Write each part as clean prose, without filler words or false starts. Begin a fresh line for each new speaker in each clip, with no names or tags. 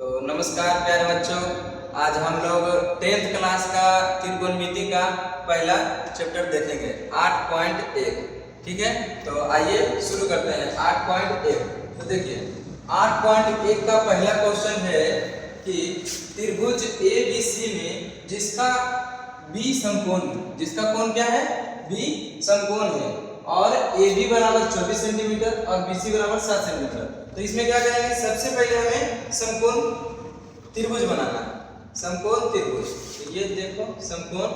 तो नमस्कार प्यारे बच्चों, आज हम लोग 10th क्लास का त्रिकोणमिति का पहला चैप्टर देखेंगे 8.1। ठीक है, तो आइए शुरू करते हैं 8.1। तो देखिए 8.1 का पहला क्वेश्चन है कि त्रिभुज ABC में जिसका बी समकोण, जिसका कोण क्या है, बी समकोण है और AB बराबर 24 सेंटीमीटर और BC बराबर 7 सेंटीमीटर। तो इसमें क्या करेंगे, सबसे पहले हमें समकोण त्रिभुज बनाना है, समकोण त्रिभुज। तो ये देखो समकोण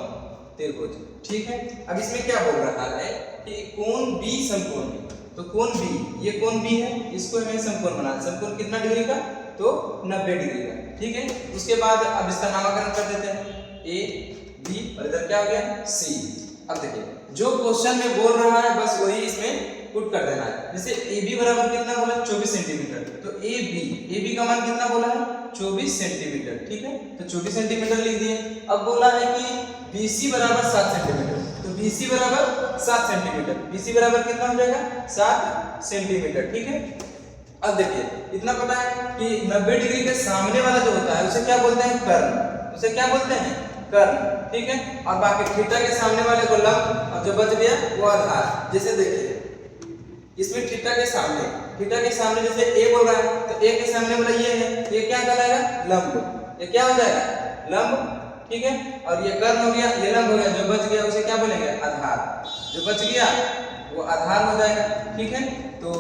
त्रिभुज, ठीक है। अब इसमें क्या बोल रहा है कि कोण B समकोण है, तो कोण B, ये कोण B है, इसको हमें समकोण बनाना है। समकोण कितना डिग्री का, तो 90 डिग्री का, ठीक है। उसके बाद अब इसका नामकरण कर देते हैं A B और इधर क्या हो गया C। अब देखिए जो क्वेश्चन में बोल रहा है बस वही इसमें पुट कर देना है। जैसे AB बराबर कितना बोला, 24 सेंटीमीटर, तो AB का मान कितना बोला है, 24 सेंटीमीटर, ठीक है। तो 24 सेंटीमीटर लिख दिए। अब बोला है कि BC बराबर 7 सेंटीमीटर, तो BC बराबर 7 सेंटीमीटर, BC बराबर कितना हो जाएगा, 7 सेंटीमीटर, ठीक है। अब देखिए इतना पता है कि 90 डिग्री के सामने वाला जो होता है उसे क्या बोलते हैं, कर्ण, उसे क्या बोलते हैं, कर्ण, ठीक है। और बाकी थीटा के सामने वाले को लंब और जो बच गया वो आधार। जैसे देखिए इसमें थीटा के सामने जैसे A बोल रहा है तो A के सामने वाला ये है, ये क्या कहलाएगा, लंब, ये क्या हो जाएगा, लंब, ठीक है। और ये कर्ण हो गया, ये लंब हो गया, जो बच गया उसे क्या बोलेंगे, आधार, जो बच गया वो आधार हो जाएगा, ठीक है। तो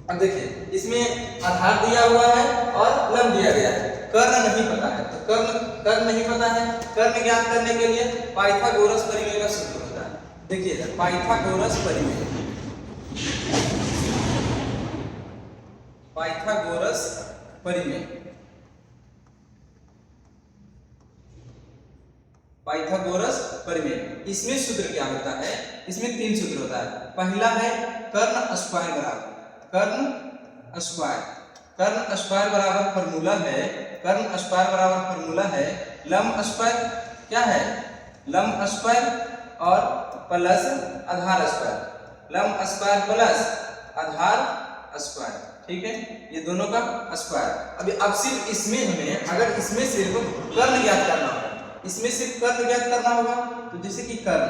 अब देखिए इसमें आधार दिया हुआ है और लंब दिया गया है, कर्ण नहीं पता है। तो कर्ण नहीं पता है, कर्ण ज्ञात करने के लिए पाइथागोरस परिमेय का सूत्र होता है। देखिए पाइथागोरस परिमेय, पाइथागोरस परिमेय, पाइथागोरस परिमेय, इसमें सूत्र क्या होता है, इसमें 3 सूत्र होता है। पहला है कर्ण स्क्वायर बराबर, कर्ण स्क्वायर बराबर फॉर्मूला है, कर्ण स्क्वायर बराबर फॉर्मूला है लंब स्क्वायर, क्या है, लंब स्क्वायर और प्लस आधार स्क्वायर, लंब स्क्वायर प्लस आधार स्क्वायर, ठीक है। ये दोनों का स्क्वायर। अब सिर्फ इसमें हमें, अगर इसमें सिर्फ कर्ण ज्ञात करना होगा, इसमें सिर्फ कर्ण ज्ञात करना होगा, तो जैसे कि कर्ण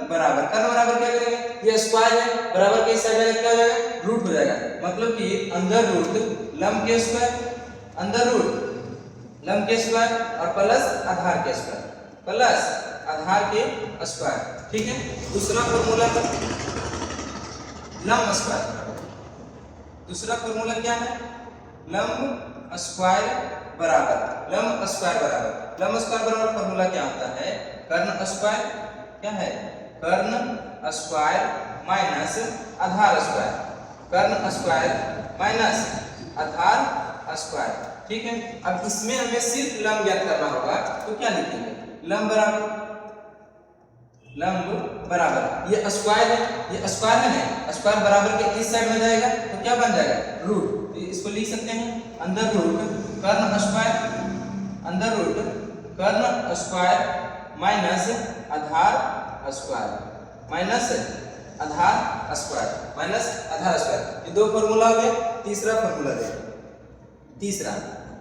बराबर क्या करेंगे, ये स्क्वायर है, बराबर के इस साइड क्या हो जाएगा, रूट हो जाएगा। मतलब कि अंदर रूट लंब के स्क्वायर, अंदर रूट लंब के स्क्वायर और प्लस आधार के स्क्वायर, प्लस आधार के स्क्वायर, ठीक है। दूसरा फॉर्मूला लंब स्क्वायर, दूसरा फॉर्मूला क्या है, लंब स्क्वायर बराबर, लंब स्क्वायर बराबर फॉर्मूला क्या होता है, कर्ण स्क्वायर, क्या है, कर्ण स्क्वायर माइनस आधार स्क्वायर, कर्ण स्क्वायर माइनस आधार स्क्वायर, ठीक है। अब इसमें हमें सिर्फ लंब ज्ञात करना होगा, तो क्या लिखेंगे, लंब बराबर ये स्क्वायर है, ये स्क्वायर है ना, स्क्वायर बराबर के इस साइड में जाएगा तो क्या बन जाएगा, रूट। तो इसको लिख सकते हैं अंदर रूट कर्ण स्क्वायर, अंदर रूट कर्ण स्क्वायर माइनस आधार स्क्वायर, माइनस आधार स्क्वायर, माइनस आधार स्क्वायर। ये 2 फॉर्मूला हो गया। तीसरा फॉर्मूला देखिए,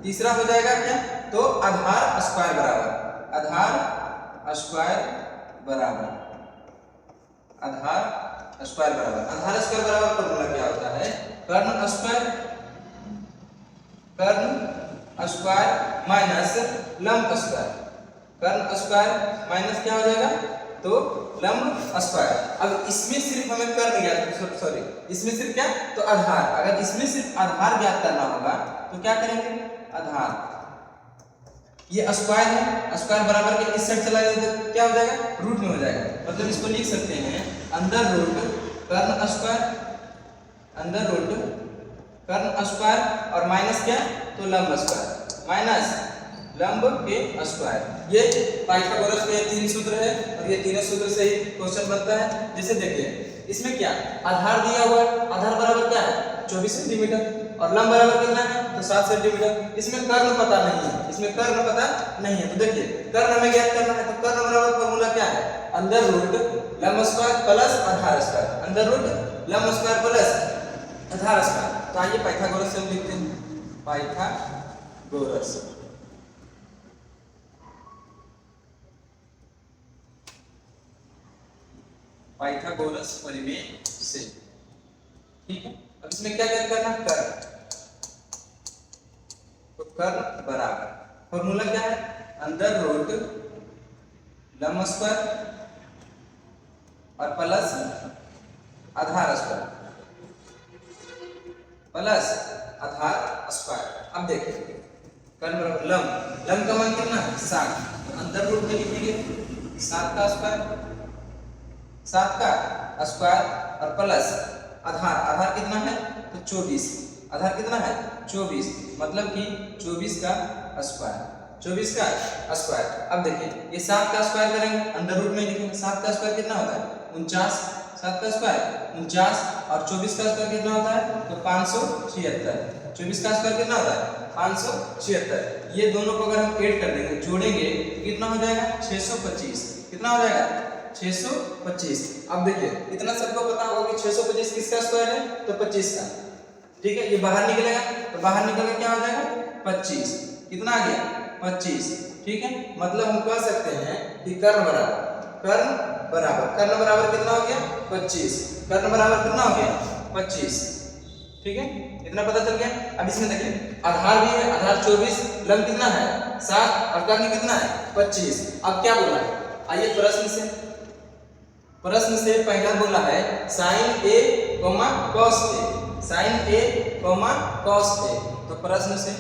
तीसरा हो जाएगा क्या, तो आधार स्क्वायर बराबर, आधार स्क्वायर बराबर फॉर्मूला क्या होता है, कर्ण स्क्वायर माइनस लंब स्क्वायर, कर्ण स्क्वायर माइनस क्या हो जाएगा, तो लंब स्क्वायर। अब इसमें सिर्फ हमें कर्ण ज्ञात, सॉरी इसमें सिर्फ क्या, तो आधार, अगर इसमें सिर्फ आधार ज्ञात करना होगा तो क्या करेंगे, आधार, ये स्क्वायर है, स्क्वायर बराबर के इस साइड चला जाए तो क्या हो जाएगा, रूट में हो जाएगा। मतलब इसको लिख सकते हैं अंदर रूट कर्ण स्क्वायर, अंदर रूट कर्ण स्क्वायर और माइनस क्या, तो लंब स्क्वायर, माइनस लंब के स्क्वायर। ये पाइथागोरस के 3 सूत्र है और ये तीनों सूत्र से ही क्वेश्चन बनता है। जैसे देखिए इसमें क्या, आधार दिया हुआ है, आधार बराबर क्या है, 24 सेंटीमीटर और लंब बराबर कितना है, तो 7 सेंटीमीटर। इसमें कर्ण पता नहीं है, इसमें कर्ण पता नहीं है, तो देखिए कर्ण हमें ज्ञात करना है, तो कर्ण बराबर फॉर्मूला क्या है, अंदर रूट लंब स्क्वायर प्लस आधार स्क्वायर, अंदर रूट लंब स्क्वायर प्लस आधार स्क्वायर। तो आइए पाइथागोरस से हम लिखते हैं, पाइथागोरस। पाइथागोरस परिमेय से। ठीक है, अब इसमें क्या क्या करना, कर्ण। तो कर्ण बराबर फॉर्मूला क्या है, अंडर रूट लंब स्क्वायर और प्लस आधार स्क्वायर प्लस आधार स्क्वायर। अब देखिए कर्ण बराबर लंब, लंब का मान कितना है 7, तो अंदर रूट में लिखेंगे 7 का स्क्वायर, 7 का स्क्वायर और प्लस आधार, आधार कितना है तो 24, आधार कितना है 24, मतलब कि 24 का स्क्वायर, 24 का स्क्वायर। अब देखिए ये 7 का स्क्वायर करेंगे, अंडर रूट में लिखेंगे, 7 का स्क्वायर कितना होता है 49, 7 का स्क्वायर 49 और 24 का स्क्वायर कितना होता है तो 576, 24 का स्क्वायर कितना होता है 576। ये दोनों को अगर हम ऐड कर देंगे, जोड़ेंगे, कितना हो जाएगा 625, कितना हो जाएगा 625। अब देखिए इतना सबको पता होगा कि 625 किसका स्क्वायर है तो 25 का। ठीक है, ये बाहर निकलेगा तो बाहर निकल के क्या हो जाएगा 25, कितना आ गया 25। ठीक है, मतलब हम कह सकते हैं कि कर्ण बराबर कितना हो गया 25, कर्ण बराबर कितना हो गया 25। ठीक है, इतना पता चल गया। अब इसमें देखिए आधार भी है, आधार 24, लंब कितना है 7 और कर्ण कितना है 25। अब क्या बोला है, आइए प्रश्न से पहला बोला है sin a, cos a, sin a, cos a। तो प्रश्न से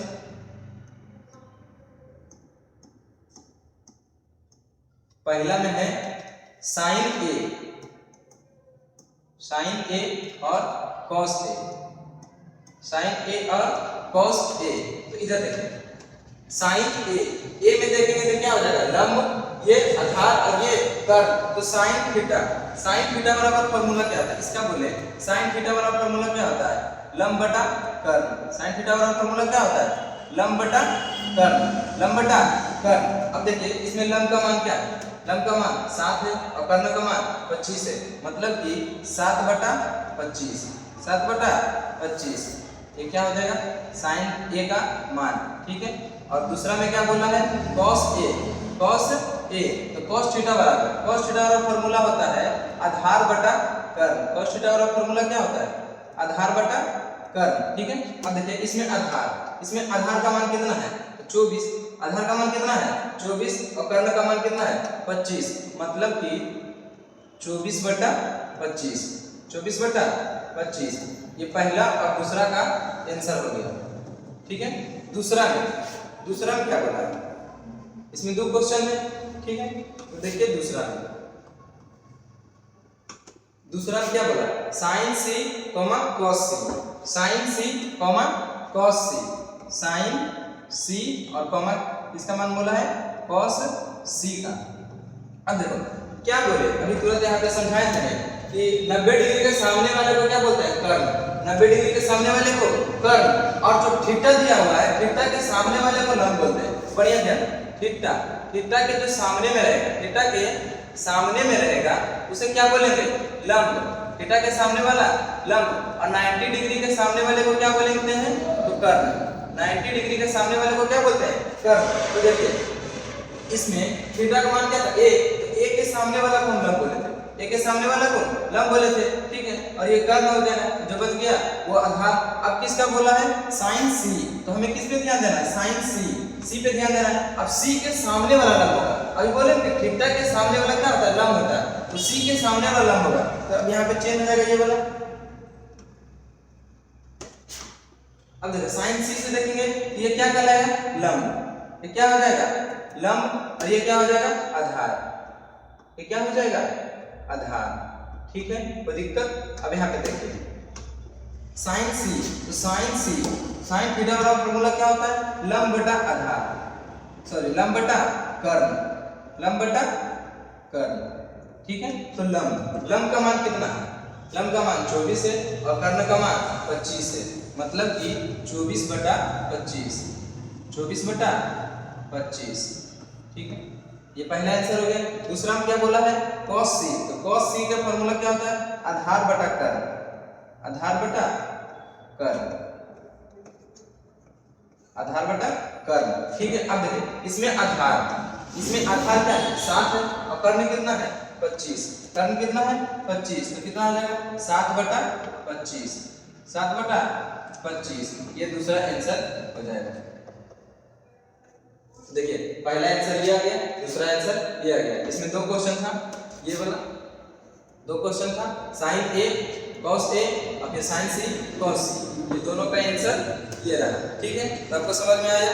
पहला में है sin a और cos a, sin a और cos a। तो इधर देखें sin a में देखेंगे तो क्या हो जाएगा लंब, ये आधार और ये कर्ण, तो sin थीटा बराबर फॉर्मूला क्या होता है, इसका बोले sin थीटा बराबर फॉर्मूला क्या होता है लंब बटा कर्ण। sin थीटा बराबर फॉर्मूला क्या होता है लंब बटा कर्ण। अब देखिए इसमें लंब का मान क्या है, लंब का मान 7 है और कर्ण का मान 25 है, मतलब कि 7 बटा 25, 7 बटा 25। ये क्या हो जाएगा sin a का मान। ठीक है, और दूसरा में क्या बोला है cos a, तो cos थीटा बराबर फॉर्मूला होता है आधार बटा कर्ण। cos थीटा बराबर फॉर्मूला क्या होता है आधार बटा कर्ण। ठीक है, अब देखिए इसमें आधार का मान कितना है तो 24, आधार का मान कितना है 24 और कर्ण का मान कितना है 25, मतलब कि 24 बटा 25, 24 बटा 25। ये पहला और दूसरा का आंसर हो गया। ठीक है, दूसरा में क्या बोला है, इसमें 2 क्वेश्चन है। ठीक है, तो देखिए दूसरा में क्या बोला sin c, cos c, sin c, cos c, sin c और इसका मान बोला है cos c का। अब देखो क्या बोले, अभी तुरंत यहाँ पे समझाए थे कि 90 डिग्री के सामने वाले को क्या बोलते हैं कर्ण, 90 डिग्री के सामने वाले को कर्ण, और जो थीटा दिया हुआ है थीटा के सामने वाले को लंब बोलते हैं। बढ़िया ध्यान, थीटा के जो सामने में रहेगा, थीटा के सामने में रहेगा उसे क्या बोलेंगे लंब, थीटा के सामने वाला लंब। और 90 डिग्री के सामने वाले को क्या बोलते हैं तो कर्ण, 90 डिग्री के सामने वाले को क्या बोलते हैं कर्ण। तो देखिए इसमें थीटा का मान क्या था a, तो a के सामने वाला को हम लंब बोले थे, a के सामने वाला को लंब बोले थे। ठीक है, और ये कर्ण हो गया, जो बच गया वो आधार। अब किसका बोला है sin c, तो हमें किस पे ध्यान देना है sin c पे ध्यान देना है। अब c के सामने वाला लंब होगा, अभी बोले कि थीटा के सामने वाला क्या होता है लंब होता है, तो c के सामने वाला लंब होगा। तो अब यहाँ पे चेंज हो जाएगा ये वाला। अब देखो sin c से देखेंगे ये क्या कहलाएगा लंब, ये क्या हो जाएगा लंब, और ये क्या हो जाएगा आधार, ये क्या हो जाएगा आधार। ठीक है, कोई दिक्कत। अब यहाँ पे देखिए sin c, तो sin थीटा बराबर फॉर्मूला क्या होता है लंब बटा आधार, लंब बटा कर्ण। ठीक है, तो लंब का मान कितना है, लंब का मान 24 है और कर्ण का मान 25 है, मतलब कि 24 बटा 25, 24 बटा 25। ठीक है, ये पहला आंसर हो गया। दूसरा में क्या बोला है cos c, तो cos c का फॉर्मूला क्या होता है आधार बटा कर्ण, आधार बटा कर्ण, ठीक है। अब देखिए इसमें आधार क्या है 7 है और कर्ण कितना है 25, कर्ण कितना है 25, तो कितना आ जाएगा 7 बटा 25, 7 बटा 25, ये दूसरा आंसर हो जाएगा। देखिए पहला आंसर ये आ गया, दूसरा आंसर ये आ गया। इसमें दो क्वेश्चन था, ये वाला दो क्वेश्चन था, साइन ए कॉस ए और फिर साइन सी कॉस सी, ये दोनों का आंसर ये रहा, ठीक है। तो आपको समझ में आया।